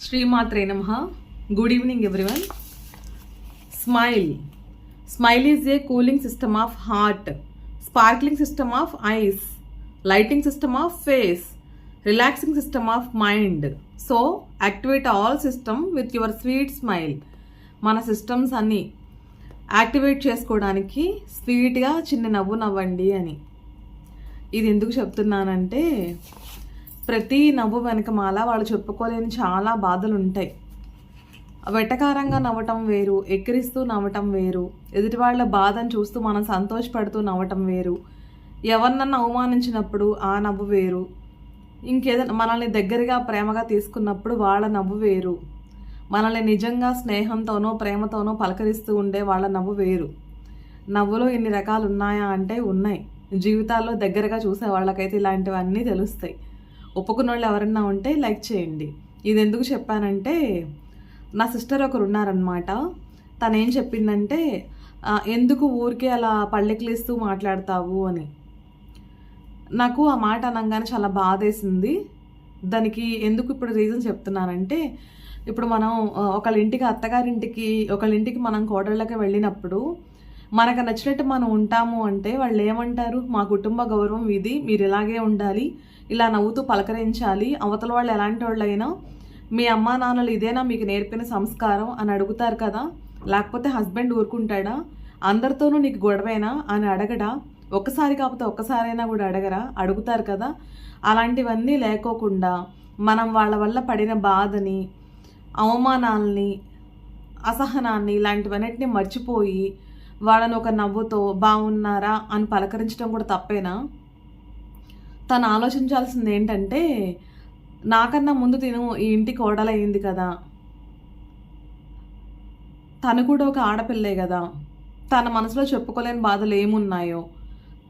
Srimatre Namaha. Good evening, everyone. Smile. Smile is a cooling system of heart, sparkling system of eyes, lighting system of face, relaxing system of mind. So, activate all system with your sweet smile. మన systems అన్నీ activate చేసుకోవడానికి స్వీట్గా చిన్న నవ్వు నవ్వండి అని. ఇది ఎందుకు చెప్తున్నానంటే, ప్రతి నవ్వు వెనకమాల వాళ్ళు చెప్పుకోలేని చాలా బాధలు ఉంటాయి. వెటకారంగా నవ్వటం వేరు, ఎక్కిరిస్తూ నవ్వటం వేరు, ఎదుటి వాళ్ళ బాధను చూస్తూ మనం సంతోషపడుతూ నవ్వటం వేరు, ఎవరినన్నా అవమానించినప్పుడు ఆ నవ్వు వేరు, ఇంకేదైనా మనల్ని దగ్గరగా ప్రేమగా తీసుకున్నప్పుడు వాళ్ళ నవ్వు వేరు, మనల్ని నిజంగా స్నేహంతోనో ప్రేమతోనో పలకరిస్తూ ఉండే వాళ్ళ నవ్వు వేరు. నవ్వులో ఎన్ని రకాలు ఉన్నాయా అంటే ఉన్నాయి. జీవితాల్లో దగ్గరగా చూసే వాళ్ళకైతే ఇలాంటివన్నీ తెలుస్తాయి. ఒప్పుకున్న వాళ్ళు ఎవరన్నా ఉంటే లైక్ చేయండి. ఇది ఎందుకు చెప్పానంటే, నా సిస్టర్ ఒకరు ఉన్నారనమాట. తను ఏం చెప్పిందంటే, ఎందుకు ఊరికే అలా పళ్ళెక్కిలిస్తూ మాట్లాడతావు అని. నాకు ఆ మాట అనగానే చాలా బాధేసింది. దానికి ఎందుకు ఇప్పుడు రీజన్ చెప్తున్నానంటే, ఇప్పుడు మనం ఒకళ్ళింటికి అత్తగారింటికి ఒకళ్ళింటికి మనం కోడళ్ళకి వెళ్ళినప్పుడు మనకు నచ్చినట్టు మనం ఉంటాము అంటే వాళ్ళు ఏమంటారు, మా కుటుంబ గౌరవం ఇది, మీరు ఇలాగే ఉండాలి, ఇలా నవ్వుతూ పలకరించాలి, అవతల వాళ్ళు ఎలాంటి వాళ్ళైనా మీ అమ్మా నాన్నలు ఇదేనా మీకు నేర్పిన సంస్కారం అని అడుగుతారు కదా. లేకపోతే హస్బెండ్ ఊరుకుంటాడా, అందరితోనూ నీకు గొడవేనా అని అడగడా, ఒక్కసారి కాకపోతే ఒక్కసారైనా కూడా అడుగుతారు కదా. అలాంటివన్నీ లేకోకుండా మనం వాళ్ళ వల్ల పడిన బాధని, అవమానాల్ని, అసహనాన్ని, ఇలాంటివన్నిటిని మర్చిపోయి వాళ్ళని ఒక నవ్వుతో బాగున్నారా అని పలకరించడం కూడా తప్పేనా? తను ఆలోచించాల్సింది ఏంటంటే, నాకన్నా ముందు తిను ఈ ఇంటికి కోడలయ్యింది కదా, తను కూడా ఒక ఆడపిల్లే కదా, తన మనసులో చెప్పుకోలేని బాధలు ఏమున్నాయో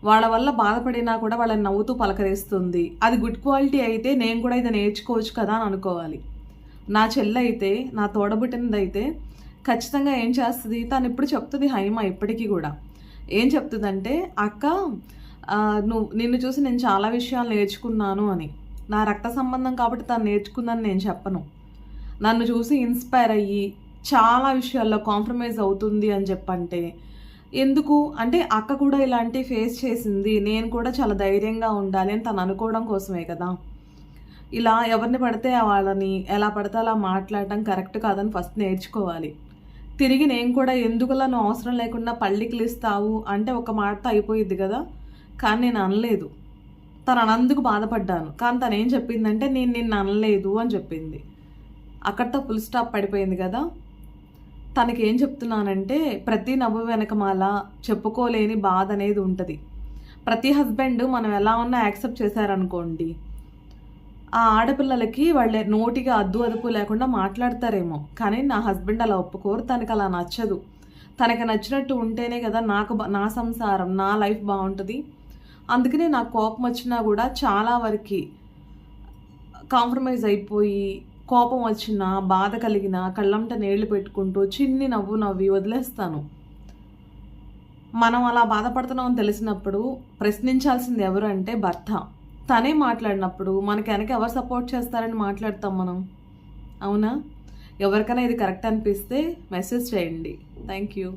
వాళ్ళ వల్ల బాధపడినా కూడా వాళ్ళని నవ్వుతూ పలకరిస్తుంది. అది గుడ్ క్వాలిటీ అయితే నేను కూడా ఇది నేర్చుకోవచ్చు కదా అని అనుకోవాలి. నా చెల్లి అయితే, నా తోడబుట్టినదైతే ఖచ్చితంగా ఏం చేస్తుంది, తను ఇప్పుడు చెప్తుంది హైమ ఇప్పటికీ కూడా. ఏం చెప్తుందంటే, అక్క నిన్ను చూసి నేను చాలా విషయాలు నేర్చుకున్నాను అని. నా రక్త సంబంధం కాబట్టి తను నేర్చుకుందని నేను చెప్పను. నన్ను చూసి ఇన్స్పైర్ అయ్యి చాలా విషయాల్లో కాంప్రమైజ్ అవుతుంది అని చెప్పంటే ఎందుకు అంటే, అక్క కూడా ఇలాంటి ఫేస్ చేసింది, నేను కూడా చాలా ధైర్యంగా ఉండాలి అని తను అనుకోవడం కోసమే కదా. ఇలా ఎవరిని పడితే వాళ్ళని ఎలా పడితే అలా మాట్లాడటం కరెక్ట్ కాదని ఫస్ట్ నేర్చుకోవాలి. తిరిగి నేను కూడా ఎందుకులా నువ్వు అవసరం లేకుండా పళ్ళికిలిస్తావు అంటే ఒక మాట అయిపోయిద్ది కదా. కానీ నేను అనలేదు. తను అనందుకు బాధపడ్డాను. కానీ తను ఏం చెప్పిందంటే, నేను నిన్ను అనలేదు అని చెప్పింది. అక్కడితో ఫుల్ స్టాప్ పడిపోయింది కదా. తనకి ఏం చెప్తున్నానంటే, ప్రతి నవ్వు వెనకమాల చెప్పుకోలేని బాధ అనేది ఉంటుంది. ప్రతి హస్బెండ్ మనం ఎలా ఉన్నా యాక్సెప్ట్ చేశారనుకోండి, ఆ ఆడపిల్లలకి వాళ్ళ నోటిగా అద్దు అదుపు లేకుండా మాట్లాడతారేమో. కానీ నా హస్బెండ్ అలా ఒప్పుకోరు, తనకి అలా నచ్చదు. తనకి నచ్చినట్టు ఉంటేనే కదా నా సంసారం, నా లైఫ్ బాగుంటుంది. అందుకనే నాకు కోపం వచ్చినా కూడా చాలా వరకు కాంప్రమైజ్ అయిపోయి, కోపం వచ్చినా బాధ కలిగినా కళ్ళంట నీళ్లు పెట్టుకుంటూ చిన్ని నవ్వు నవ్వి వదిలేస్తాను. మనం అలా బాధపడుతున్నామని తెలిసినప్పుడు ప్రశ్నించాల్సింది ఎవరు అంటే భర్త. తనే మాట్లాడినప్పుడు మనకి వెనక ఎవరు సపోర్ట్ చేస్తారని మాట్లాడతాం మనం, అవునా? ఎవరికైనా ఇది కరెక్ట్ అనిపిస్తే మెసేజ్ చేయండి. Thank you.